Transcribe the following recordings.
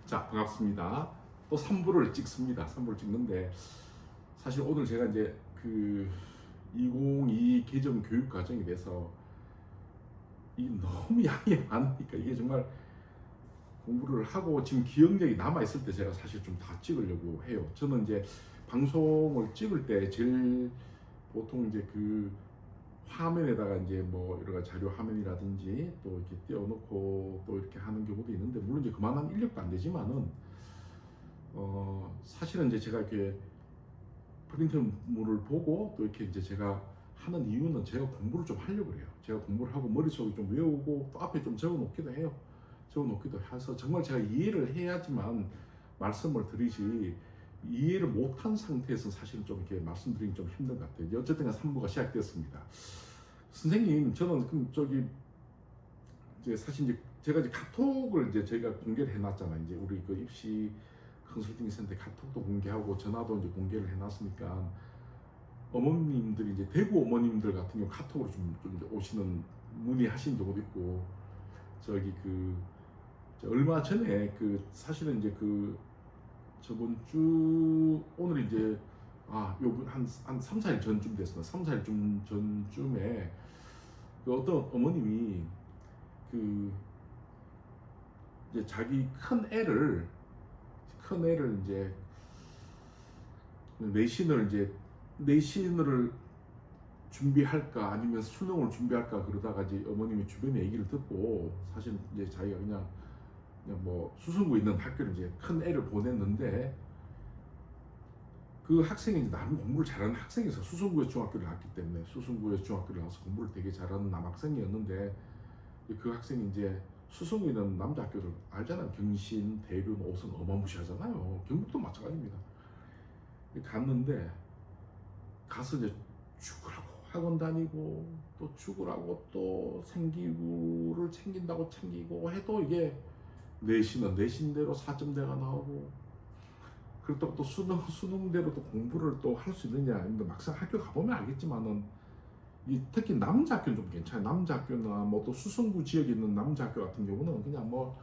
자, 반갑습니다. 또 3부를 찍습니다. 3부를 찍는데 사실 오늘 제가 이제 그 2022 개정 교육 과정에 대해서 이 너무 양이 많으니까 이게 정말 공부를 하고 지금 기억력이 남아 있을 때 제가 사실 좀 다 찍으려고 해요. 저는 이제 방송을 찍을 때 제일 보통 이제 그 화면에다가 이제 뭐 여러 가지 자료 화면이라든지 또 이렇게 띄워놓고 또 이렇게 하는 경우도 있는데, 물론 이제 그만한 인력도 안 되지만은 사실은 이제 제가 이렇게 프린트물을 보고 또 이렇게 이제 제가 하는 이유는 제가 공부를 좀 하려고 그래요. 제가 공부를 하고 머릿속에 좀 외우고 또 앞에 좀 적어놓기도 해요. 적어놓기도 해서 정말 제가 이해를 해야지만 말씀을 드리지, 이해를 못한 상태에서 사실은 좀 이렇게 말씀드리기 좀 힘든 것 같아요. 어쨌든 3부가 시작됐습니다. 선생님, 저는 그럼 저기 이제 사실 이제 제가 이제 카톡을 이제 저희가 공개를 해놨잖아요. 이제 우리 그 입시 컨설팅 센터 카톡도 공개하고 전화도 이제 공개를 해놨으니까 어머님들이 이제 대구 어머님들 같은 경우 카톡으로 좀 오시는 문의하신 경우도 있고, 저기 그 얼마 전에 그 사실은 이제 그 저번 주 오늘 이제 요번 한 3, 4일 전쯤 됐어요. 3, 4일 전쯤에 그 어떤 어머님이 그 이제 자기 큰 애를 이제 내신을 준비할까 아니면 수능을 준비할까 그러다가 이제 어머님이 주변에 얘기를 듣고, 사실 이제 자기가 그냥 뭐 수성구에 있는 학교를 이제 큰 애를 보냈는데, 그 학생이 이제 나름 공부를 잘하는 학생이어서 수성구에 중학교를 나왔기 때문에 수성구에 중학교를 나와서 공부를 되게 잘하는 남학생이었는데, 그 학생이 이제 수성구에 있는 남자 학교들 알잖아요. 경신, 대륜, 오성 어마무시하잖아요. 경북도 마찬가지입니다. 갔는데 가서 이제 죽으라고 학원 다니고 또 죽으라고 또 생기부를 챙긴다고 챙기고 해도 이게 내신은 내신대로 4점대가 나오고, 그렇다고 또 수능대로 또 공부를 또 할 수 있느냐. 근데 막상 학교 가보면 알겠지만은 특히 남자 학교는 좀 괜찮아요. 남자 학교나 뭐 또 수성구 지역에 있는 남자 학교 같은 경우는 그냥 뭐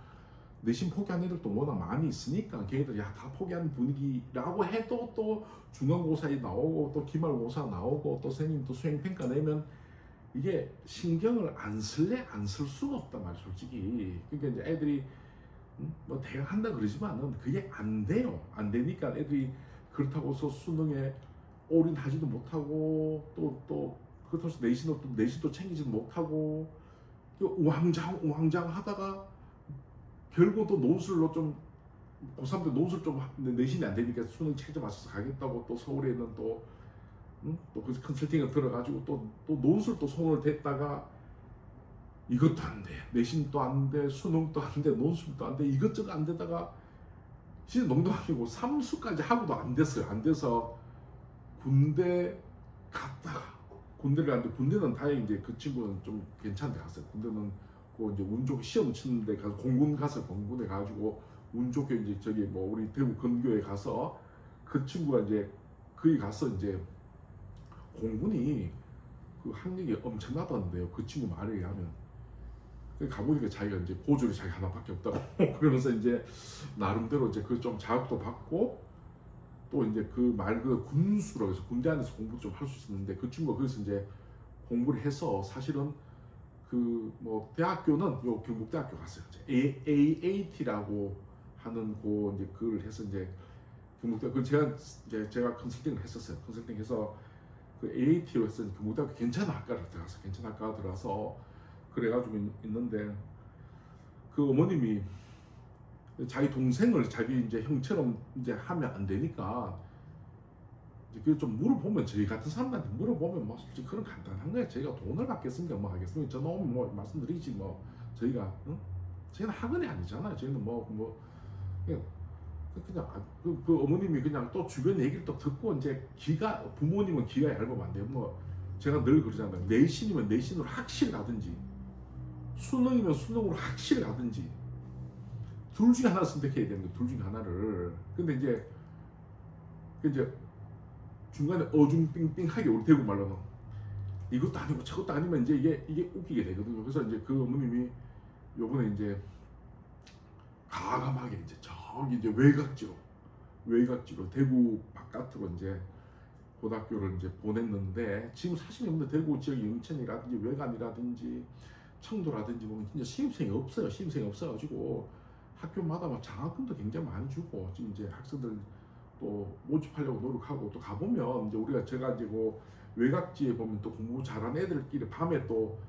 내신 포기한 애들도 워낙 많이 있으니까 걔네들 다 포기하는 분위기라고 해도 또 중간고사에 나오고 또 기말고사 나오고 또 선생님 또 수행평가 내면 이게 신경을 안 쓸래 안 쓸 수가 없단 말이야 솔직히. 그러니까 이제 애들이 뭐 대학 한다 그러지만은 그게 안 돼요. 안 되니까 애들이 그렇다고 해서 수능에 올인하지도 못하고 또 그렇다고 해서 내신도 챙기지도 못하고 우왕좌왕 하다가 결국 또 논술로 좀 고3 때 논술 좀 내신이 안 되니까 수능 책자 맞춰서 가겠다고 또 서울에 있는 또 그 컨설팅을 들어가지고 또 논술 또 손을 댔다가 이것도 안 돼, 내신도 안 돼, 수능도 안 돼, 논술도 안 돼, 이것저것 안 되다가 진짜 농담 아니고 삼수까지 하고도 안 됐어요. 안 돼서 군대 군대를 갔는데, 군대는 다행히 이제 그 친구는 좀 괜찮은 데 갔어요. 군대는 그 이제 운 좋게 시험 치는 데 가서 공군에 가지고 운 좋게 이제 저기 뭐 우리 대구 근교에 가서 그 친구가 이제 거기 가서 이제 공군이 그 학력이 엄청나다는데요. 그 친구 말에 의하면. 가보니까 자기가 이제 고졸이 자기 하나밖에 없다고 그러면서 이제 나름대로 이제 그 좀 자극도 받고 또 이제 그 말 그대로 군수라고 해서 군대 안에서 공부 좀 할 수 있었는데, 그 친구가 거기서 이제 공부를 해서 사실은 그 뭐 대학교는 요 경북대학교 갔어요. AAT라고 하는 고 이제 그걸 해서 이제 경북대 그 제가 컨설팅을 했었어요. 컨설팅해서 그 AAT로 해서 경북대학교 괜찮은 학과를 들어가서 그래가지고 있는데, 그 어머님이 자기 동생을 자기 이제 형처럼 이제 하면 안 되니까 이제 좀 물어보면, 저희 같은 사람들한테 물어보면 뭐 솔직히 그런 간단한 거야. 저희가 돈을 받겠습니까? 뭐 하겠습니까? 전화 오면 뭐 말씀드리지 뭐. 저희가 저희는 학원이 아니잖아요. 저희는 그냥 그 어머님이 그냥 또 주변 얘기를 또 듣고 이제 부모님은 기가 얇으면 안 돼요. 뭐 제가 늘 그러잖아요. 내신이면 내신으로 확실히 가든지 수능이면 수능으로 확실히 가든지 둘 중에 하나를 선택해야 되는 거예요. 둘 중에 하나를. 근데 이제 중간에 어중빙빙하게 우리 대구 말로는 이것도 아니고 저것도 아니면 이제 이게 웃기게 되거든요. 그래서 이제 그 어머님이 요번에 이제 과감하게 이제 저기 이제 외곽지로 대구 바깥으로 이제 고등학교를 이제 보냈는데 지금 사실은 근데 대구 지역 영천이라든지 외관이라든지 청도라든지 보면 진짜 신입생이 없어요. 신입생이 없어가지고 학교마다 막 장학금도 굉장히 많이 주고 지금 이제 학생들 또 모집하려고 노력하고 또 가보면 이제 제가 이제 그 외곽지에 보면 또 공부 잘하는 애들끼리 밤에 또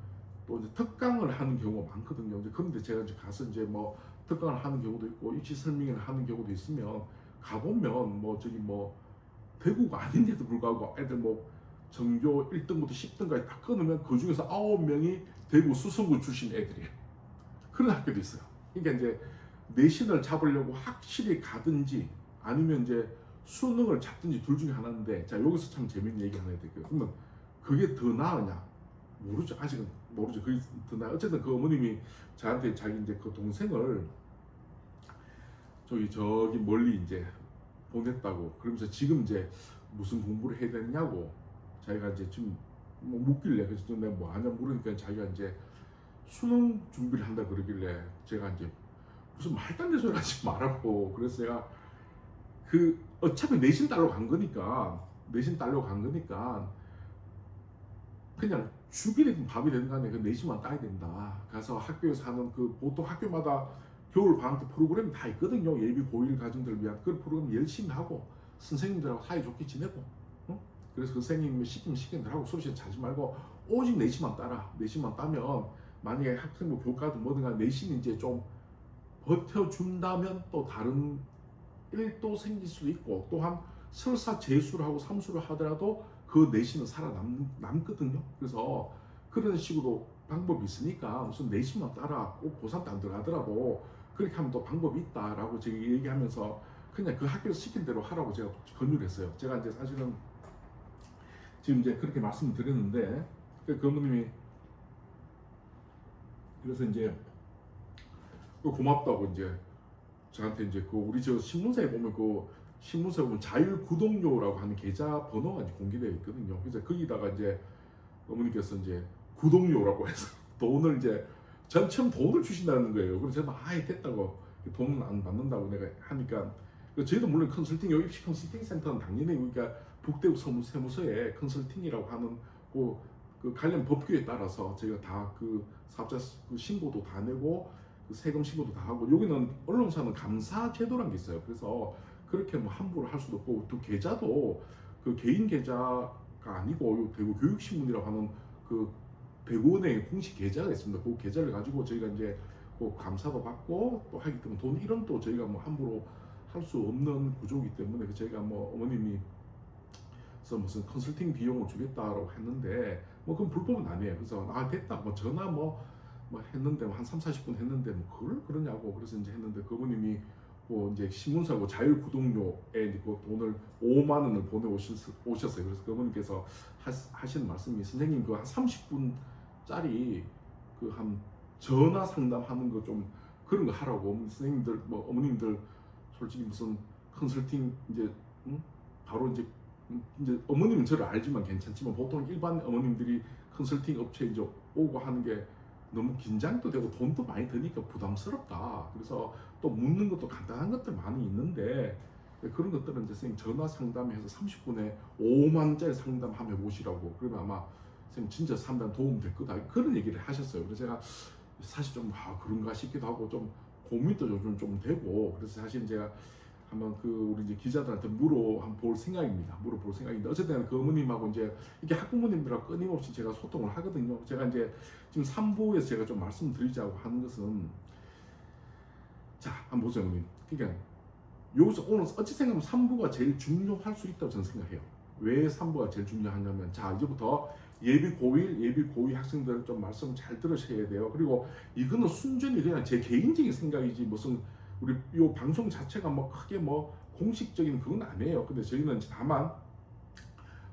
이제 특강을 하는 경우가 많거든요. 이제 그런데 제가 이제 가서 이제 뭐 특강을 하는 경우도 있고 입시 설명회를 하는 경우도 있으면 가보면 뭐 저기 뭐 대구가 아닌데도 불구하고 애들 뭐 전교 1등부터 10등까지 다 끊으면 그 중에서 9명이 대구 수성구 출신 애들이에요. 그런 학교도 있어요. 그러니까 이제 내신을 잡으려고 확실히 가든지 아니면 이제 수능을 잡든지 둘 중에 하나인데, 자 여기서 참 재밌는 얘기 하나 해야 될게요. 그러면 그게 더 나으냐? 모르죠. 아직은 모르죠. 그게 더 나아. 어쨌든 그 어머님이 저한테 자기 이제 그 동생을 저기 멀리 이제 보냈다고 그러면서 지금 이제 무슨 공부를 해야 되냐고 자기가 이제 지금 뭐 묻길래, 그래서 내가 뭐 하냐 물으니까 자기가 이제 수능 준비를 한다 그러길래 제가 이제 무슨 말도 안 되는 소리 하지 말라고, 그래서 제가 그 어차피 내신 따러 간 거니까 그냥 죽이 되든 밥이 되든 간에 그 내신만 따야 된다. 가서 학교에서 하는 그 보통 학교마다 겨울 방학 때 프로그램이 다 있거든요. 예비 고1 가정들을 위한 그 프로그램 열심히 하고 선생님들하고 사이좋게 지내고, 응? 그래서 그 선생님이 시키는 대로 하고 수업 시간 자지 말고 오직 내신만 따라. 내신만 따면 만약에 학생부 교과든 뭐든 간에 내신이 이제 좀 버텨준다면 또 다른 일도 생길 수도 있고, 또한 설사 재수를 하고 삼수를 하더라도 그 내신은 살아남거든요. 그래서 그런 식으로 방법이 있으니까 무슨 내신만 따라 꼭 고3도 안 들어가더라도 그렇게 하면 또 방법이 있다라고 제가 얘기하면서 그냥 그 학교에서 시킨 대로 하라고 제가 권유를 했어요. 제가 이제 사실은 지금 이제 그렇게 말씀을 드렸는데 그 어머님이 그래서 이제 고맙다고 이제 저한테 이제 그 우리 저 신문사에 보면 자율 구독료라고 하는 계좌 번호가 이제 공개되어 있거든요. 그래서 거기다가 이제 어머니께서 이제 구독료라고 해서 돈을 이제 전 처음 돈을 주신다는 거예요. 그래서 저는 아예 됐다고, 돈은 안 받는다고 내가 하니까, 저희도 물론 컨설팅, 입시 컨설팅 센터는 당연히 그러니까 북대구 세무서에 컨설팅이라고 하는 그 관련 법규에 따라서 저희가 다 그 사업자 그 신고도 다 내고 그 세금 신고도 다 하고, 여기는 언론사는 감사 제도라는 게 있어요. 그래서 그렇게 뭐 함부로 할 수도 없고, 또 계좌도 그 개인 계좌가 아니고 대구 교육신문이라고 하는 그 대구은행 공식 계좌가 있습니다. 그 계좌를 가지고 저희가 이제 그 감사도 받고 또 하기 때문에 돈 이런 또 저희가 뭐 함부로 할 수 없는 구조이기 때문에 저희가 뭐 어머님이 그래서 무슨 컨설팅 비용을 주겠다라고 했는데 뭐 그건 불법은 아니에요. 그래서 됐다 뭐 전화 뭐 했는데 한 3-40분 했는데 뭐 그걸 그러냐고, 그래서 이제 했는데 그분님이 뭐 이제 신문사고 자율 구독료에 이제 그 돈을 5만 원을 보내 오셨어요. 그래서 그분께서 하시는 말씀이, 선생님 그 한 30분짜리 그 한 전화 상담하는 거 좀 그런 거 하라고. 선생님들 뭐 어머님들 솔직히 무슨 컨설팅 이제 바로 이제 어머님은 저를 알지만 괜찮지만 보통 일반 어머님들이 컨설팅 업체 이제 오고 하는 게 너무 긴장도 되고 돈도 많이 드니까 부담스럽다. 그래서 또 묻는 것도 간단한 것들 많이 있는데 그런 것들은 이제 선생님 전화 상담해서 30분에 5만 원짜리 상담하며 보시라고. 그러면 아마 선생님 진짜 상담 도움 될 거다. 그런 얘기를 하셨어요. 그래서 제가 사실 좀 그런가 싶기도 하고 좀 고민도 요즘 좀 되고, 그래서 사실 제가 한번 우리 이제 기자들한테 물어볼 생각입니다. 물어볼 생각인데 어쨌든 그 어머님하고 이제 이렇게 학부모님들하고 끊임없이 제가 소통을 하거든요. 제가 이제 지금 3부에서 제가 좀 말씀드리자고 하는 것은, 자 한번 보세요 어머님. 그러니까 여기서 오늘 어찌 생각하면 3부가 제일 중요할 수 있다고 저는 생각해요. 왜 3부가 제일 중요하냐면, 자 이제부터 예비 고2 학생들 좀 말씀 잘 들으셔야 돼요. 그리고 이거는 순전히 그냥 제 개인적인 생각이지 무슨 우리 이 방송 자체가 뭐 크게 뭐 공식적인 그건 아니에요. 근데 저희는 다만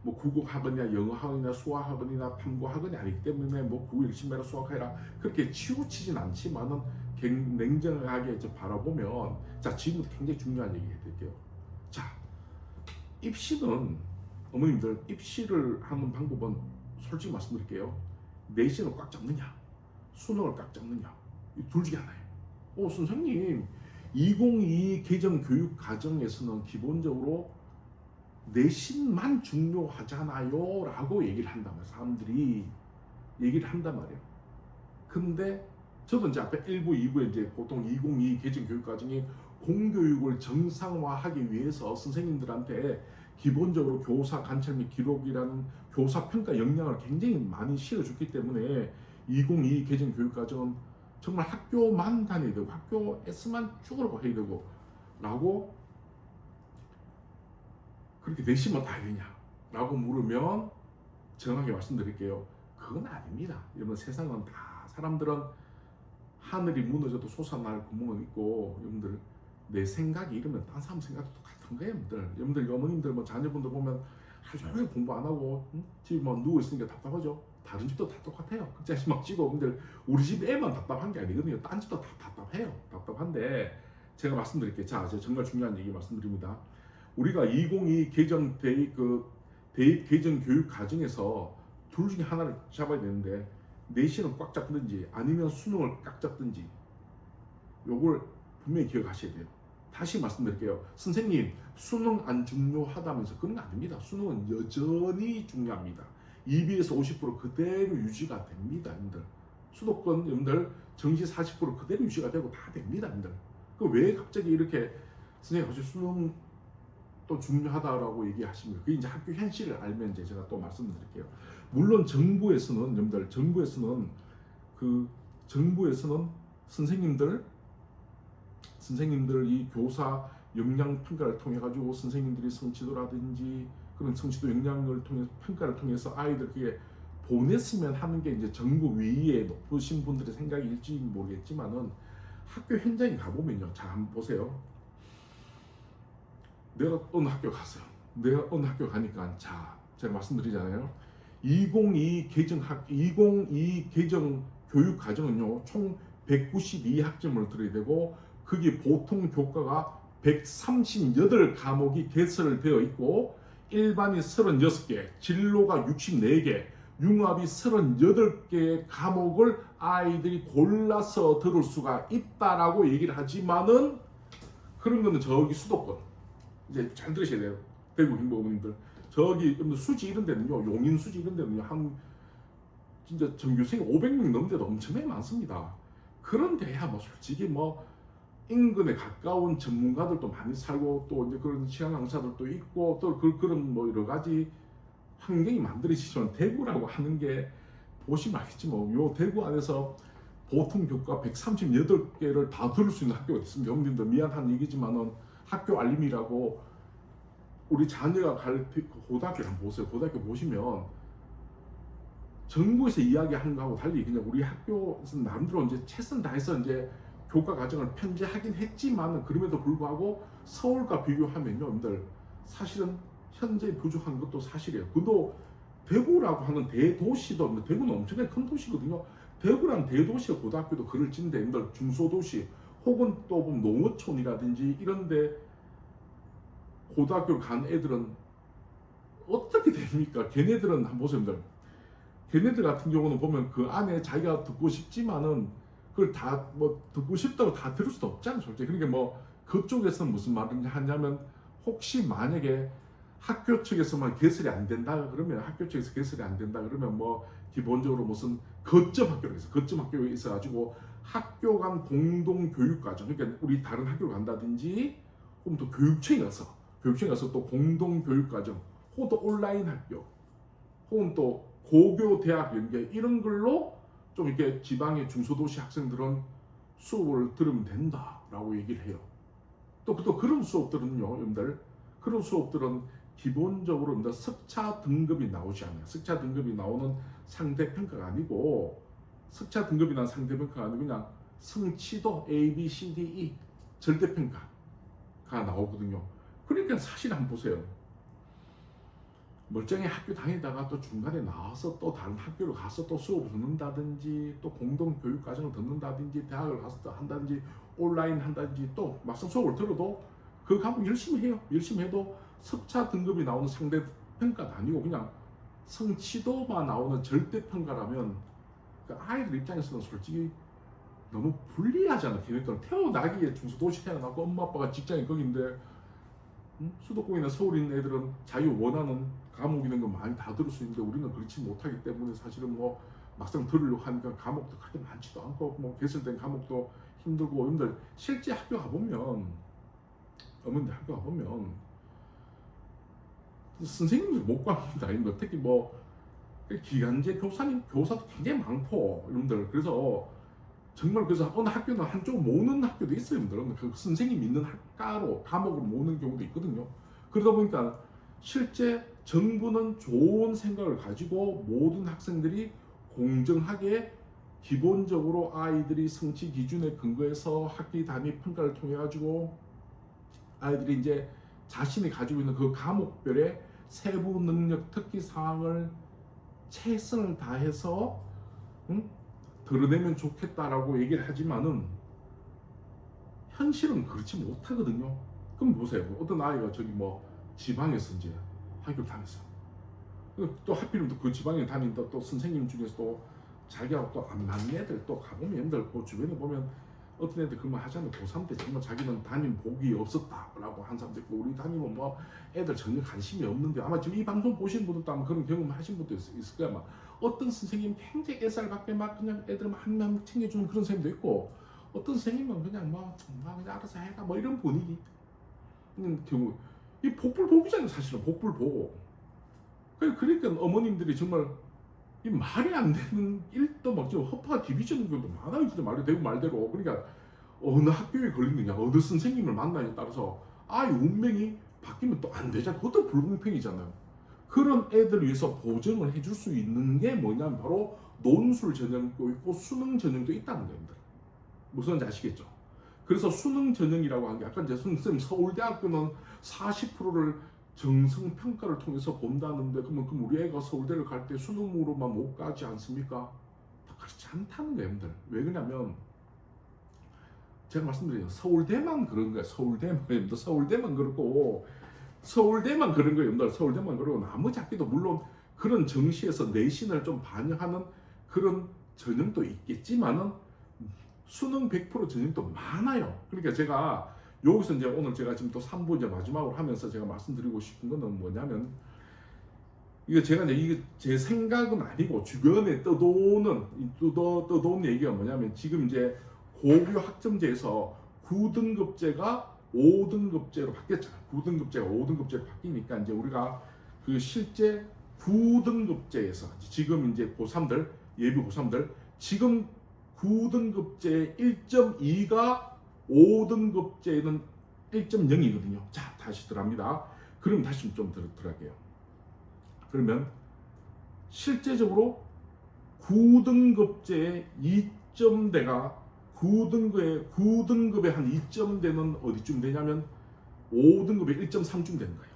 뭐 국어 학원이나 영어 학원이나 수학 학원이나 탐구 학원이 아니기 때문에 뭐 국어 열심히 해라 수학해라 그렇게 치우치진 않지만은 냉정하게 바라보면, 자 지금부터 굉장히 중요한 얘기 해드릴게요. 자 입시는 어머님들 입시를 하는 방법은 솔직히 말씀드릴게요. 내신을 꽉 잡느냐 수능을 꽉 잡느냐 이 둘 중에 하나예요. 선생님 2022 개정 교육 과정에서는 기본적으로 내신만 중요하잖아요 라고 얘기를 한단 말이에요. 사람들이 얘기를 한단 말이에요. 근데 저도 이제 앞에 1부, 2부에 이제 보통 2022 개정 교육 과정이 공교육을 정상화하기 위해서 선생님들한테 기본적으로 교사 관찰 및 기록이라는 교사 평가 역량을 굉장히 많이 실어줬기 때문에 2022 개정 교육 과정은 정말 학교만 다녀야 되고 학교에서만 쭉 해야 되고 라고 그렇게 내시면 다 되냐 라고 물으면 정확하게 말씀드릴게요. 그건 아닙니다. 여러분 세상은 다 사람들은 하늘이 무너져도 솟아날 구멍은 있고 여러분들 내 생각이 이러면 딴 사람 생각도 똑같은 거예요. 여러분들 어머님들 뭐 자녀분들 보면 하루 종일 공부 안 하고 집에 뭐 누워 있으니까 답답하죠. 다른 집도 다 똑같아요. 그렇지 마시고 여러분들 우리 집 애만 답답한 게 아니거든요. 딴 집도 다 답답해요. 답답한데 제가 말씀드릴게요. 자, 제가 정말 중요한 얘기 말씀드립니다. 우리가 2022 개정 대입 개정 교육 과정에서 둘 중에 하나를 잡아야 되는데 내신을 꽉 잡든지 아니면 수능을 꽉 잡든지 요걸 분명히 기억하셔야 돼요. 다시 말씀드릴게요. 선생님 수능 안 중요하다면서 그런 거 아닙니다. 수능은 여전히 중요합니다. 2비에서 50% 그대로 유지가 됩니다. 여러분들 수도권 여러분들 정시 40% 그대로 유지가 되고 다 됩니다. 여러분들 그 왜 갑자기 이렇게 선생님 갑자기 수능 또 중요하다라고 얘기하십니다. 그게 이제 학교 현실을 알면 이제 제가 또 말씀드릴게요. 물론 정부에서는 여러분들 정부에서는 선생님들 이 교사 역량 평가를 통해 가지고 선생님들이 성취도라든지 그런 성취도 역량을 통해 평가를 통해서 아이들에게 보냈으면 하는 게 이제 정부 위에 높으신 분들의 생각일지 모르겠지만은 학교 현장에 가보면요. 자 한번 보세요. 내가 어느 학교 갔어요. 내가 어느 학교 가니까 자 제가 말씀드리잖아요. 2022 개정 교육 과정은요 총 192학점을 들어야 되고 그게 보통 교과가 138과목이 개설되어 있고 일반이 36개, 진로가 64개, 융합이 38개의 과목을 아이들이 골라서 들을 수가 있다라고 얘기를 하지만은 그런 거는 저기 수도권 이제 잘 들으셔야 돼요. 대구 행복어머님들 저기 수지 이런 데는요 용인 수지 이런 데는요 한 진짜 전교생이 500명 넘는 데도 엄청나게 많습니다. 그런데야 뭐 솔직히 뭐 인근에 가까운 전문가들도 많이 살고 또 이제 그런 취향 강사들도 있고 또 그런 뭐 여러 가지 환경이 만들어지지만 대구라고 하는 게 보시면 알겠지 요 대구 안에서 보통 교과 138개를 다 들을 수 있는 학교가 있습니다. 여러분들 미안한 얘기지만은 학교 알림이라고 우리 자녀가 갈 고등학교를 한번 보세요. 고등학교 보시면 정부에서 이야기하는 거하고 달리 그냥 우리 학교에서 나름대로 이제 최선 다해서 이제 교과 과정을 편제하긴 했지만 그럼에도 불구하고 서울과 비교하면요, 여러분들 사실은 현재 부족한 것도 사실이에요. 그도 대구라고 하는 대도시도 대구는 엄청나게 큰 도시거든요. 대구란 대도시의 고등학교도 그럴 진데 여러분들 중소도시 혹은 또 보면 농어촌이라든지 이런데 고등학교를 간 애들은 어떻게 됩니까? 걔네들은 한번 보세요, 여러분들. 걔네들 같은 경우는 보면 그 안에 자기가 듣고 싶지만은 그걸 다 뭐 듣고 싶다고 다 들을 수도 없잖아요, 솔직히. 그러니까 뭐 그쪽에서는 무슨 말을 하냐면 혹시 만약에 학교 측에서만 개설이 안 된다 그러면 학교 측에서 개설이 안 된다 그러면 뭐 기본적으로 무슨 거점 학교로 해서 거점 학교에 있어 가지고 학교 간 공동 교육 과정 그러니까 우리 다른 학교를 간다든지 혹은 또 교육청에 가서 또 공동 교육 과정 혹은 또 온라인 학교 혹은 또 고교 대학 연계 이런 걸로 좀 이렇게 지방의 중소도시 학생들은 수업을 들으면 된다라고 얘기를 해요. 또 그런 수업들은요, 여러분들 그런 수업들은 기본적으로 여러분들 석차 등급이 나오지 않아요. 석차 등급이 나오는 상대 평가가 아니고 석차 등급이 나는 상대 평가가 아니고 그냥 성취도 A, B, C, D, E 절대 평가가 나오거든요. 그러니까 사실 한번 보세요. 멀쩡히 학교 다니다가 또 중간에 나와서 또 다른 학교로 가서 또 수업을 듣는다든지 또 공동 교육 과정을 듣는다든지 대학을 가서 또 한다든지 온라인 한다든지 또 막상 수업을 들어도 그 과목 열심히 해요. 열심히 해도 석차 등급이 나오는 상대 평가가 아니고 그냥 성취도만 나오는 절대 평가라면 그 아이들 입장에서는 솔직히 너무 불리하잖아. 걔네들은 태어나기에 중소도시 태어나고 엄마 아빠가 직장이 거긴데, 수도권이나 서울에 있는 애들은 자기 원하는 과목 있는 거 많이 다 들을 수 있는데 우리는 그렇지 못하기 때문에 사실은 뭐 막상 들으려고 하니까 과목도 그렇게 많지도 않고 뭐 개설된 과목도 힘들고. 여러분들 실제 학교 가보면, 어머니들 학교 가보면 선생님들 못 구합니다. 여러분들 특히 뭐 기간제 교사도 굉장히 많고 여러분들. 그래서 정말 그래서 어느 학교는 한쪽 모으는 학교도 있어요. 여러분들 그 선생님 있는 학과로 과목을 모으는 경우도 있거든요. 그러다 보니까 실제 정부는 좋은 생각을 가지고 모든 학생들이 공정하게 기본적으로 아이들이 성취 기준에 근거해서 학기 단위 평가를 통해 가지고 아이들이 이제 자신이 가지고 있는 그 과목별의 세부 능력 특기 사항을 최선을 다해서 드러내면 좋겠다라고 얘기를 하지만은 현실은 그렇지 못하거든요. 그럼 보세요. 어떤 아이가 저기 뭐 지방에서 이제 학교를 다녔어. 또 하필이면 그 지방에 다닌다 또 선생님 중에서 또 자기하고 또 안 맞는 애들 또 가보면 애들 그 주변에 보면 어떤 애들 그런 말 하잖아요. 고3 때 정말 자기는 담임 복이 없었다라고 한 사람도 있고, 우리 담임은 뭐 애들 전혀 관심이 없는데, 아마 지금 이 방송 보신 분들도 아마 그런 경험 하신 분도 있을 거야. 막 어떤 선생님 굉장히 애살받게 막 그냥 애들 한 명 챙겨주는 그런 선생님도 있고, 어떤 선생님은 그냥 뭐 그냥 알아서 해가 뭐 이런 분위기. 경우 이 복불복이잖아요. 사실은 복불복. 그러니까 어머님들이 정말 이 말이 안 되는 일도 막 지금 허파가 디비전인 경우도 많아요. 진짜 말이 되고 말대로. 그러니까 어느 학교에 걸리느냐, 어느 선생님을 만나냐에 따라서 아이 운명이 바뀌면 또 안 되잖아. 그것도 불공평이잖아요. 그런 애들 위해서 보정을 해줄 수 있는 게 뭐냐면 바로 논술 전형도 있고 수능 전형도 있다는 겁니다. 무슨 말인지 아시겠죠? 그래서 수능 전형이라고 하는 게, 아까 이제 선생님 서울대학교는 40%를 정성평가를 통해서 본다는데, 그러면 우리 애가 서울대를 갈 때 수능으로만 못 가지 않습니까? 그렇지 않다는 거예요, 여러분들. 왜 그러냐면 제가 말씀드린 서울대만 그런 거예요. 서울대만 그렇고, 서울대만 그런 거예요, 여러분들. 서울대만 그러고 나머지 학교도 물론 그런 정시에서 내신을 좀 반영하는 그런 전형도 있겠지만은 수능 100% 전형도 많아요. 그러니까 제가 여기서 이제 오늘 제가 지금 또 3부 이제 마지막으로 하면서 제가 말씀드리고 싶은 거는 뭐냐면, 이거 제가 이게 제 생각은 아니고 주변에 떠도는 얘기가 뭐냐면, 지금 이제 고교 학점제에서 9등급제가 5등급제로 바뀌었잖아요. 9등급제가 5등급제로 바뀌니까 이제 우리가 그 실제 9등급제에서 지금 이제 고3들, 예비 고3들, 지금 9등급제 1.2가 5등급제는 1.0이거든요. 자, 다시 들어갑니다. 그럼 다시 좀 들어갈게요. 그러면 실제적으로 9등급제의 2점대가 9등급의 한 2점대는 어디쯤 되냐면 5등급의 1.3쯤 되는 거예요.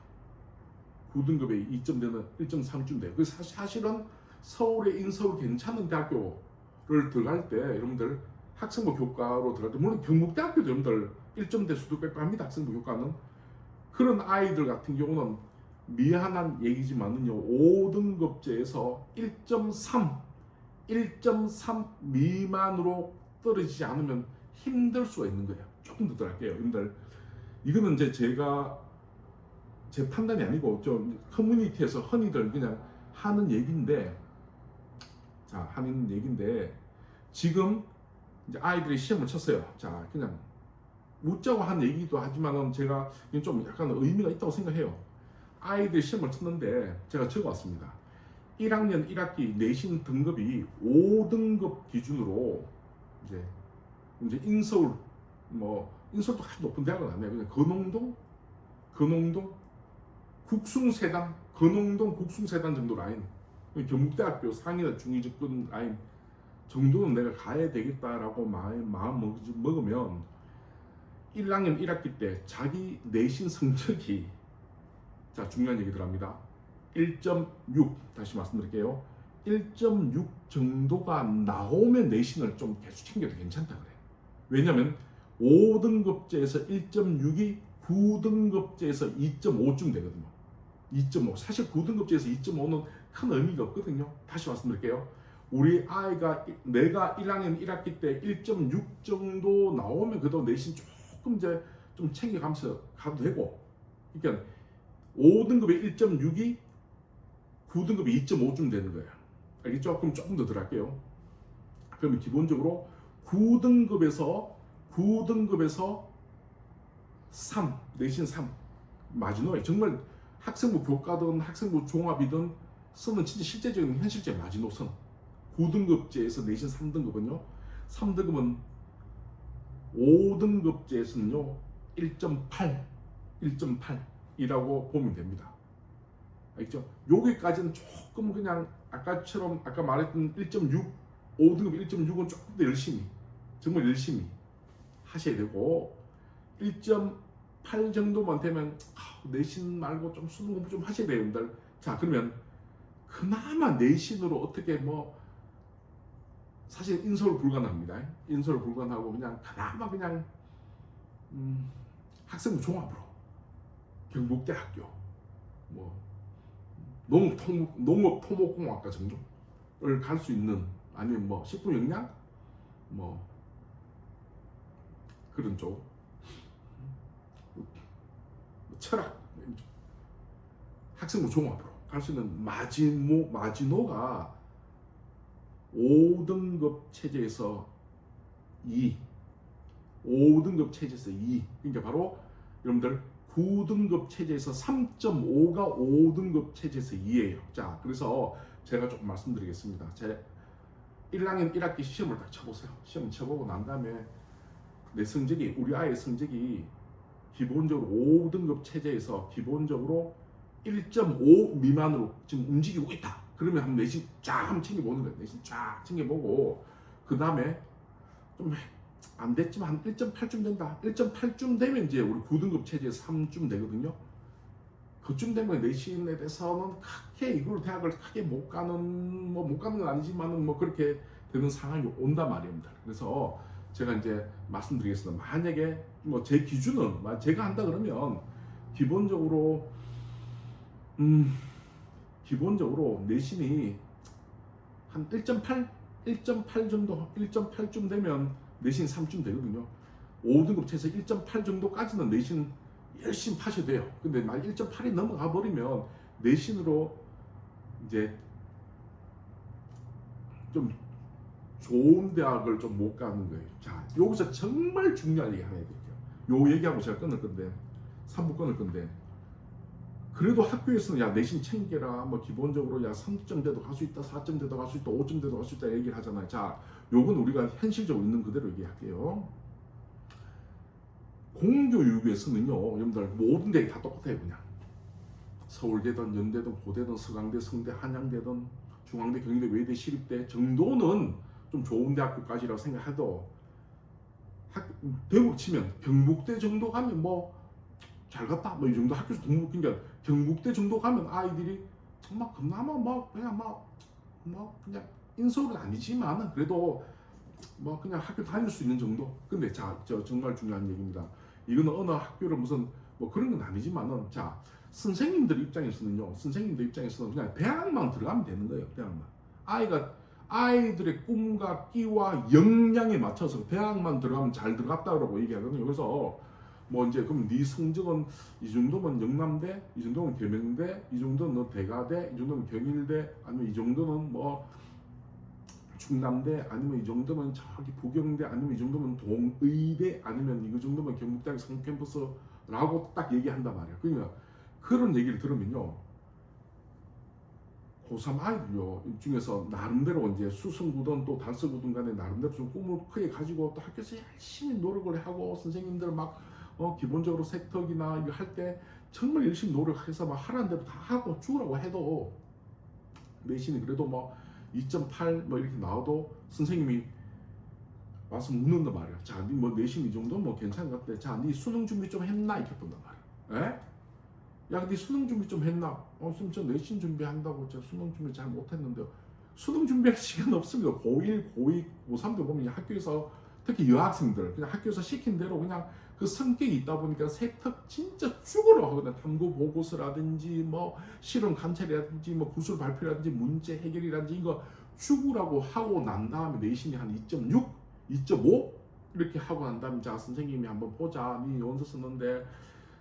9등급의 2점대는 1.3쯤 돼요. 그래서 사실은 서울의 인서울 괜찮은 대학교를 들어갈 때 여러분들 학생부 교과로 들어갈 때, 물론 경북대학교도 여러분들 1점대 수두백과 합니다. 학생부 교과는. 그런 아이들 같은 경우는 미안한 얘기지만은요, 5등급제에서 1.3 미만으로 떨어지지 않으면 힘들 수가 있는 거예요. 조금 더 들어갈게요, 여러분들. 이거는 이제 제가 제 판단이 아니고 좀 커뮤니티에서 흔히들 그냥 하는 얘기인데, 지금 이제 아이들이 시험을 쳤어요. 자, 그냥 웃자고 한 얘기도 하지만은 제가 좀 약간 의미가 있다고 생각해요. 아이들이 시험을 쳤는데 제가 적어왔습니다. 1학년 1학기 내신 등급이 5등급 기준으로 이제 인서울, 인서울도 아주 높은 대학은 아니에요. 그냥 근홍동 국숭세단, 근홍동 국숭세단 정도 라인, 경북대학교 상위나 중위직군 라인 정도는 내가 가야 되겠다라고 마음 먹으면 1학년 1학기 때 자기 내신 성적이, 자, 중요한 얘기 들어갑니다. 1.6, 다시 말씀드릴게요. 1.6 정도가 나오면 내신을 좀 계속 챙겨도 괜찮다 그래요. 왜냐면 5등급제에서 1.6이 9등급제에서 2.5쯤 되거든요. 2.5. 사실 9등급제에서 2.5는 큰 의미가 없거든요. 다시 말씀드릴게요. 우리 아이가 내가 1학년 1학기 때 1.6 정도 나오면 그래도 내신 조금 이제 좀 챙겨가면서 가도 되고, 그러니까 5등급에 1.6이 9등급이 2.5쯤 되는 거예요. 알겠죠? 그럼 조금 더 들어갈게요. 그러면 기본적으로 9등급에서 3, 내신 3 마지노에 정말 학생부 교과든 학생부 종합이든 쓰는 진짜 실제적인 현실적 마지노선 9등급제에서 내신 3등급은요. 3등급은 5등급제에서는요 1.8이라고 보면 됩니다. 알겠죠? 여기까지는 조금 그냥 아까 말했던 1.6, 5등급 1.6은 조금 더 열심히, 정말 열심히 하셔야 되고, 1.8 정도만 되면 내신 말고 좀 수능 공부 좀 하셔야 돼요, 여러분들. 자, 그러면 그나마 내신으로 어떻게 사실 인서울 불가능합니다. 인서울 불가능하고 그냥 그나마 그냥 학생부 종합으로 경북대학교 농업토목공학과 정도를 갈 수 있는, 아니면 식품영양 그런 쪽, 철학, 학생부 종합으로 갈 수 있는 마지노가 5등급 체제에서 5등급 체제에서 2, 그러니까 바로 여러분들 9등급 체제에서 3.5가 5등급 체제에서 2예요. 자, 그래서 제가 조금 말씀드리겠습니다. 제 1학년 1학기 시험을 딱 쳐보세요. 시험 쳐보고 난 다음에 내 성적이, 우리 아이의 성적이 기본적으로 5등급 체제에서 기본적으로 1.5 미만으로 지금 움직이고 있다. 그러면 한번 내신 쫙 한번 챙겨보는 거예요. 내신 쫙 챙겨보고, 그 다음에 좀 안 됐지만 한 1.8쯤 된다. 1.8쯤 되면 이제 우리 9등급 체제에서 3쯤 되거든요. 그쯤 되면 내신에 대해서는 크게 이걸 대학을 크게 못 가는 건 아니지만은 그렇게 되는 상황이 온단 말입니다. 그래서 제가 이제 말씀드리겠습니다. 만약에 제 기준은 제가 한다 그러면 기본적으로 내신이 한 1.8 정도, 1.8쯤 되면 내신 3쯤 되거든요. 5등급 체에서 1.8 정도까지는 내신 열심히 파셔야 돼요. 근데 만약 1.8이 넘어가 버리면 내신으로 이제 좀 좋은 대학을 좀 못 가는 거예요. 자, 여기서 정말 중요한 얘기 하나 해드릴게요. 요 얘기하고 제가 끊을 건데, 3부 끊을 건데, 그래도 학교에서는 야 내신 챙겨라, 기본적으로 야 3점대도 갈 수 있다, 4점대도 갈 수 있다, 5점대도 갈 수 있다 얘기를 하잖아요. 자, 요건 우리가 현실적으로 있는 그대로 얘기할게요. 공교육에서는요, 여러분들 모든 데가 다 똑같아요. 그냥 서울대든 연대든 고대든 서강대, 성대, 한양대든 중앙대, 경희대, 외대, 시립대 정도는 좀 좋은 대학교까지라고 생각해도 대구로 치면 경북대 정도 가면 잘 갔다 이 정도 학교에서 그러니까 경북대 정도 가면 아이들이 그나마 그냥 인서울은 아니지만 그래도 그냥 학교 다닐 수 있는 정도. 근데 자, 정말 중요한 얘기입니다. 이거는 어느 학교를 무슨 그런 건 아니지만은, 자, 선생님들 입장에서는 그냥 대학만 들어가면 되는 거예요. 대학만. 아이들의 꿈과 끼와 역량에 맞춰서 대학만 들어가면 잘 들어갔다라고 얘기하거든요. 그래서 이제 그럼 네 성적은 이 정도면 영남대, 이 정도면 계명대, 이 정도는 대가대, 이 정도면 경일대, 아니면 이 정도는 충남대, 아니면 이 정도면 저기 부경대, 아니면 이 정도면 동의대, 아니면 이 정도면 경북대학 상캠퍼스라고 딱 얘기한단 말이에요. 그러니까 그런 얘기를 들으면요, 고3 아이들요 중에서 나름대로 이제 수성구든 또 달서구든 간에 나름대로 좀 꿈을 크게 가지고 또 학교에서 열심히 노력을 하고 선생님들 기본적으로 색턱이나 이거 할 때 정말 열심히 노력해서 하라는 대로 다 하고 죽으라고 해도 내신이 그래도 2.8 이렇게 나와도 선생님이 와서 묻는단 말이야. 자, 니 내신 이 정도 괜찮은 것 같아. 자, 니 수능 준비 좀 했나? 이렇게 본단 말이야. 에? 야, 니 수능 준비 좀 했나? 선생님 저 내신 준비한다고 저 수능 준비 잘 못했는데요. 수능 준비할 시간 없습니다. 고1, 고2, 고3도 보면 학교에서 특히 여학생들 그냥 학교에서 시킨 대로 그냥 그 성격이 있다 보니까 세탁 진짜 죽으러 하거든. 탐구 보고서라든지 실험 관찰이라든지 구술 발표라든지 문제 해결이라든지 이거 죽으라고 하고 난 다음에 내신이 한 2.6, 2.5 이렇게 하고 난 다음에 자 선생님이 한번 보자. 니 원서 썼는데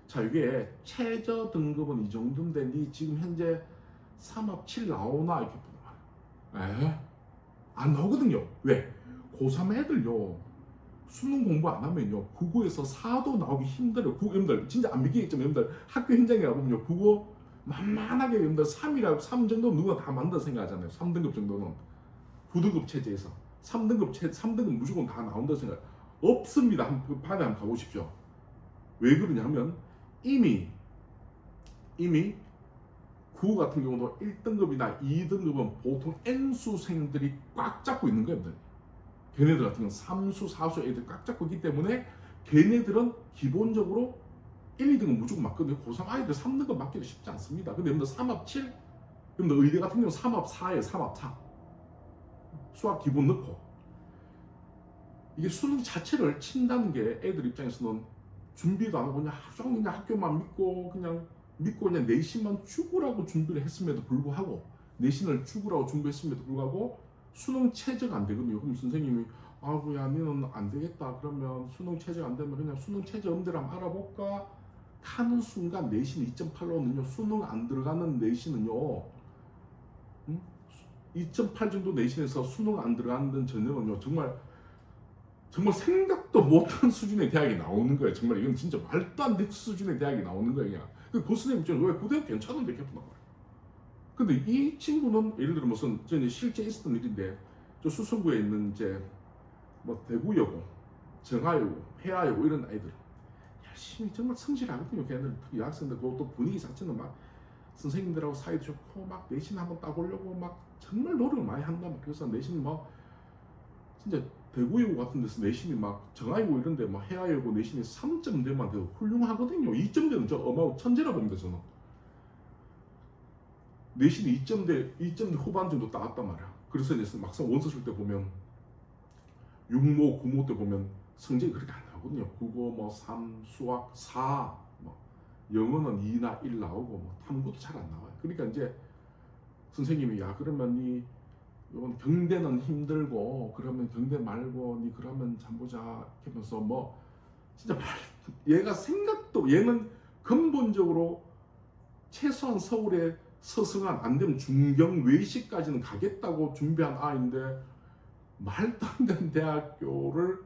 자 이게 최저 등급은 이 정도인데 니 지금 현재 3합 7 나오나 이렇게 보는. 안 나오거든요. 왜? 고3 애들요 수능 공부 안 하면요 국어에서 4도 나오기 힘들어요. 여러분들 진짜 안 믿기겠지만 여러분들 학교 현장에 가보면요 국어 만만하게 여러분들 3이라고 3 정도는 누가 다 만든다 생각하잖아요. 3등급 정도는 9등급 체제에서 3등급 무조건 다 나온다 생각 없습니다. 한번 반에 한번 가보십시오. 왜 그러냐면 이미 국어 같은 경우도 1등급이나 2등급은 보통 N수생들이 꽉 잡고 있는 거예요. 걔네들 같은 경우는 3수, 4수 애들 꽉 잡고 있기 때문에 걔네들은 기본적으로 1, 2등급 무조건 맞거든요. 고3 아이들 3등급 맞기도 쉽지 않습니다. 근데 여러분들 3합 7, 여러분들 의대 같은 경우는 3합 4예요. 3합 4. 수학 기본 넣고. 이게 수능 자체를 친다는 게 애들 입장에서는 준비도 안 하고 그냥 하루 종일 그냥 학교만 믿고 그냥 내신만 죽으라고 준비를 했음에도 불구하고 내신을 죽으라고 준비했음에도 불구하고 수능 체제가 안 되거든요. 그럼 선생님이 아구야 너는 안 되겠다. 그러면 수능 체제가 안 되면 그냥 수능 체제 음대로 한번 알아볼까? 하는 순간 내신 2.8로는요 수능 안 들어가는 내신은요 2.8 정도 내신에서 수능 안 들어가는 전형은요 정말 생각도 못한 수준의 대학이 나오는 거예요. 정말 이건 진짜 말도 안 되는 수준의 대학이 나오는 거예요. 그냥 그 교수님 입장에서 왜 고등학교 괜찮은데 이렇게 보는 거예요. 근데 이 친구는 예를 들어 무슨 저는 실제 있었던 일인데 저 수성구에 있는 이제 뭐 대구여고, 정하여고, 회화여고 이런 아이들 열심히 정말 성실하거든요. 걔네들 특히 여학생들 그것도 분위기 자체는 막 선생님들하고 사이도 좋고 막 내신 한번 따보려고 막 정말 노력을 많이 한다. 그래서 내신 뭐 진짜 대구여고 같은 데서 내신이 막 정하여고 이런 데막 회화여고 내신이 3점대만 돼도 훌륭하거든요. 2점대는 저 어마어 천재라 봅니다. 저는 내신이 2점대 후반 정도 따왔단 말이야. 그래서 이제 막상 원서 쓸 때 보면 6모, 9모 때 보면 성적이 그렇게 안 나오거든요. 국어 뭐 3, 수학 4, 뭐 영어는 2나 1 나오고 뭐 탐구도 잘 안 나와요. 그러니까 이제 선생님이 야 그러면 니 이건 경대는 힘들고 그러면 경대 말고 니 그러면 잠보자 이렇게 하면서 뭐 진짜 얘가 생각도 얘는 근본적으로 최소한 서울에 서성한 안 되면 중경 외시까지는 가겠다고 준비한 아이인데 말도 안 되는 대학교를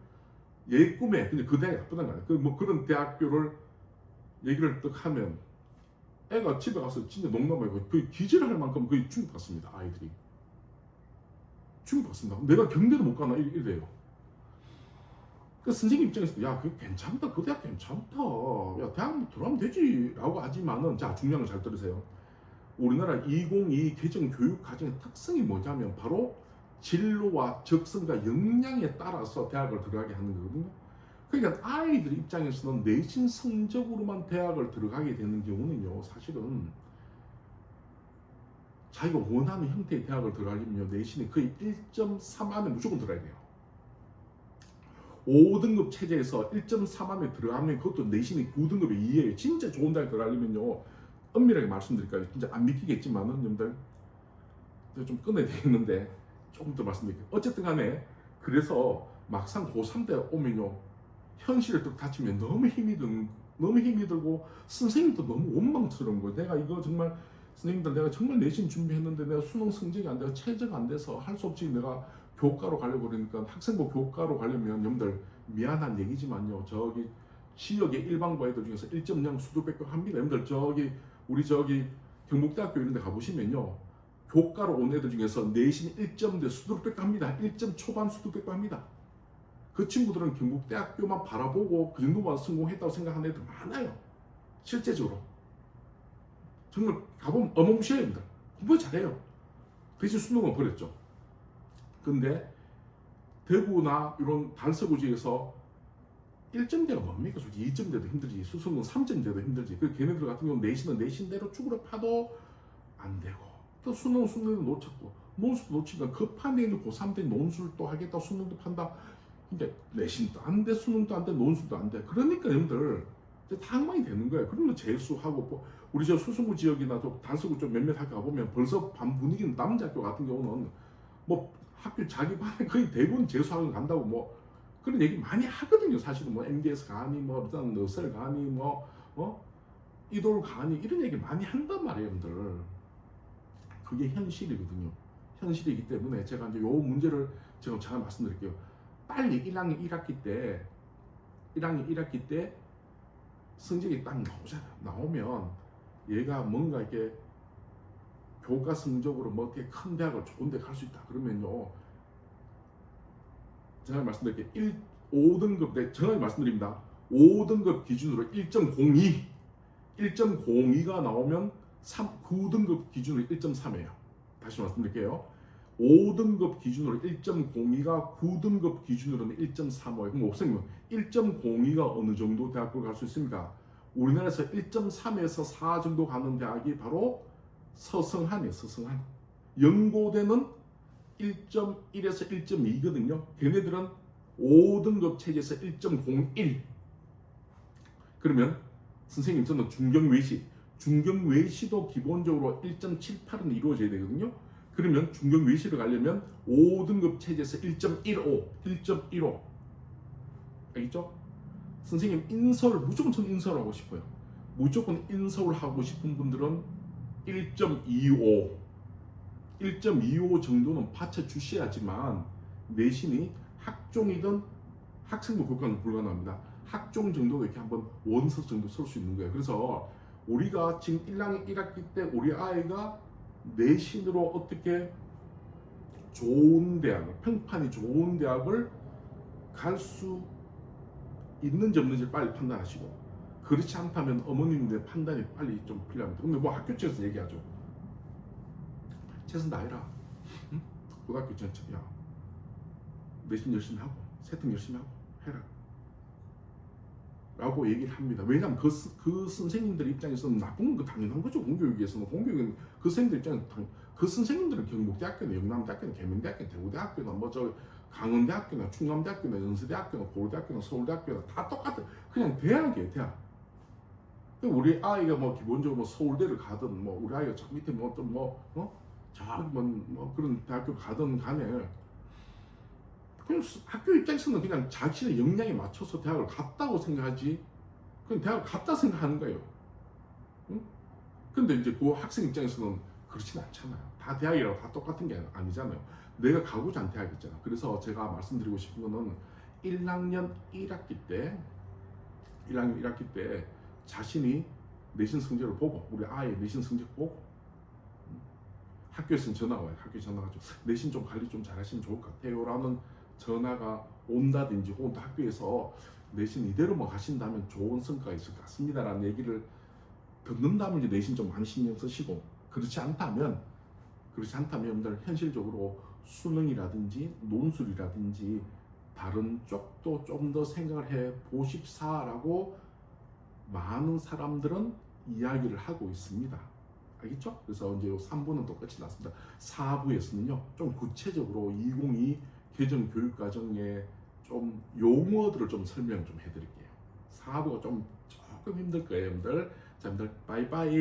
얘 꿈에 근데 그 대학이 나쁘단 말이야. 뭐 그런 대학교를 얘기를 딱 하면 애가 집에 가서 진짜 농담하고 거의 기절할 만큼 거의 충격받습니다. 아이들이 충격받습니다. 내가 경대도 못 가나 이래요. 그 선생님 입장에서도 야 그게 괜찮다. 그 대학 괜찮다. 야 대학 들어가면 되지 라고 하지만은 자 중요한 걸 잘 들으세요. 우리나라 2022 개정 교육 과정의 특성이 뭐냐면 바로 진로와 적성과 역량에 따라서 대학을 들어가게 하는 거거든요. 그러니까 아이들 입장에서는 내신 성적으로만 대학을 들어가게 되는 경우는요 사실은 자기가 원하는 형태의 대학을 들어가려면 내신이 거의 1.3 안에 무조건 들어가야 돼요. 5등급 체제에서 1.3 안에 들어가면 그것도 내신이 9등급이 2예요. 진짜 좋은 대학 들어가려면요 엄밀하게 말씀드릴까요? 진짜 안 믿기겠지만은 여러분들 좀 끊어야 되겠는데 조금 더 말씀드릴게요. 어쨌든 간에 그래서 막상 고3 때 오면요 현실에 또 닥치면 너무 힘이 들고 선생님도 너무 원망스러운 거예요. 내가 이거 정말 선생님들 내가 정말 내신 준비했는데 내가 수능 성적이 안 돼서 최저가 안 돼서 할 수 없이 내가 교과로 가려고 그러니까 학생부 교과로 가려면 여러분들 미안한 얘기지만요 저기 지역의 일반고 애들 중에서 1.0 수도 뺏겨합니다. 여러분들 우리 경북대학교 이런 데 가보시면요 교과로 온 애들 중에서 내신 1점대 수두룩 뺏겨합니다. 1점 초반 수두룩 뺏겨합니다. 그 친구들은 경북대학교만 바라보고 그 정도만 성공했다고 생각하는 애들 많아요. 실제적으로 정말 가보면 어마무시해야 됩니다. 공부 잘해요. 대신 수능은 버렸죠. 근데 대구나 이런 달서구지에서 1점대가 뭡니까? 솔직히 2점대도 힘들지 수능은 3점대도 힘들지 그 걔네들 같은 경우는 내신은 내신대로 쭉으로 파도 안 되고 또 수능도 놓쳤고 논술도 놓치니까 급한 데 있는 고3 때 논술도 하겠다 수능도 판다 그러니까 내신도 안 돼 수능도 안 돼 논술도 안 돼 그러니까 여러분들 이제 당망이 되는 거예요. 그러면 재수하고 우리 저 수성구 지역이나 또 달서구 쪽 몇몇 학교 가보면 벌써 반 분위기는 남자 학교 같은 경우는 뭐 학교 자기 반에 거의 대부분 재수학원 간다고 뭐 그런 얘기 많이 하거든요. 사실은 뭐 MDS 가니 뭐 일단 너셀 가니 뭐 이돌 가니 이런 얘기 많이 한단 말이에요, 여러분들. 그게 현실이거든요. 현실이기 때문에 제가 이제 요 문제를 제가 잘 말씀드릴게요. 빨리 1학년 1학기 때 성적이 딱 나오잖아요. 나오면 얘가 뭔가 이렇게 교과 성적으로 뭐 이렇게 큰 대학을 좋은 데 갈 수 있다. 그러면요. 제가 말씀드릴게요. 5등급 때 정확히 말씀드립니다. 5등급 기준으로 1.02가 나오면 9등급 기준으로 1.3이에요. 다시 말씀드릴게요. 5등급 기준으로 1.02가 9등급 기준으로는 1.35예요. 그럼 옥생님 1.02가 어느 정도 대학교를 갈 수 있습니까? 우리나라에서 1.3에서 4 정도 가는 대학이 바로 서성한이에요. 서성한. 연고대는 1.1에서 1.2거든요. 걔네들은 5등급 체제에서 1.01. 그러면 선생님 저는 중경외시도 기본적으로 1.78은 이루어져야 되거든요. 그러면 중경외시를 가려면 5등급 체제에서 1.15 알겠죠? 선생님 무조건 저는 인서울 하고 싶어요. 무조건 인서울 하고 싶은 분들은 1.25 정도는 받쳐 주셔야지만 내신이 학종이든 학생부 교과는 불가능합니다. 학종 정도도 이렇게 한번 원서 정도 쓸 수 있는 거예요. 그래서 우리가 지금 1학년 1학기 때 우리 아이가 내신으로 어떻게 좋은 대학을, 평판이 좋은 대학을 갈 수 있는지 없는지 빨리 판단하시고, 그렇지 않다면 어머님들의 판단이 빨리 좀 필요합니다. 근데 뭐 학교 측에서 얘기하죠. 최선 다해라. 응? 고등학교 전체야. 내신 열심히 하고 세팅 열심히 하고 해라. 라고 얘기를 합니다. 왜냐하면 그 선생님들 입장에서는 나쁜 거 당연한 거죠. 공교육에서는. 공교육은 그 선생님들 입장에서 그 선생님들은 경북대학교나 영남대학교나 계명대학교나 대구대학교나 뭐 저 강원대학교나 충남대학교나 연세대학교나 고려대학교나 서울대학교나 다 똑같은 그냥 대학이에요. 대학. 우리 아이가 뭐 기본적으로 뭐 서울대를 가든 뭐 우리 아이가 저 밑에 뭐 좀 뭐 그런 대학교 가든 간에 그냥 학교 입장에서는 그냥 자신의 역량에 맞춰서 대학을 갔다고 생각하지 그냥 대학을 갔다 생각하는 거예요. 응? 근데 이제 그 학생 입장에서는 그렇진 않잖아요. 다 대학이라고 다 똑같은 게 아니잖아요. 내가 가고자 하는 대학이 있잖아. 그래서 제가 말씀드리고 싶은 거는 1학년 1학기 때 자신이 내신 성적을 보고 우리 아이의 내신 성적 보고 학교에서는 전화가 와요. 학교에 전화가 좀 내신 좀 관리 좀 잘하시면 좋을 것 같아요 라는 전화가 온다든지 혹은 또 학교에서 내신 이대로만 가신다면 좋은 성과가 있을 것 같습니다 라는 얘기를 듣는다면 이제 내신 좀 많이 신경 쓰시고, 그렇지 않다면 여러분들 현실적으로 수능이라든지 논술이라든지 다른 쪽도 좀 더 생각을 해 보십사라고 많은 사람들은 이야기를 하고 있습니다. 알겠죠? 그래서 이제 3부는 또 끝이 났습니다. 4부에서는요 좀 구체적으로 2022 개정 교육과정의 좀 용어들을 좀 설명 좀 해드릴게요. 4부가 좀 조금 힘들 거예요, 여러분들. 자, 여러분들 바이바이.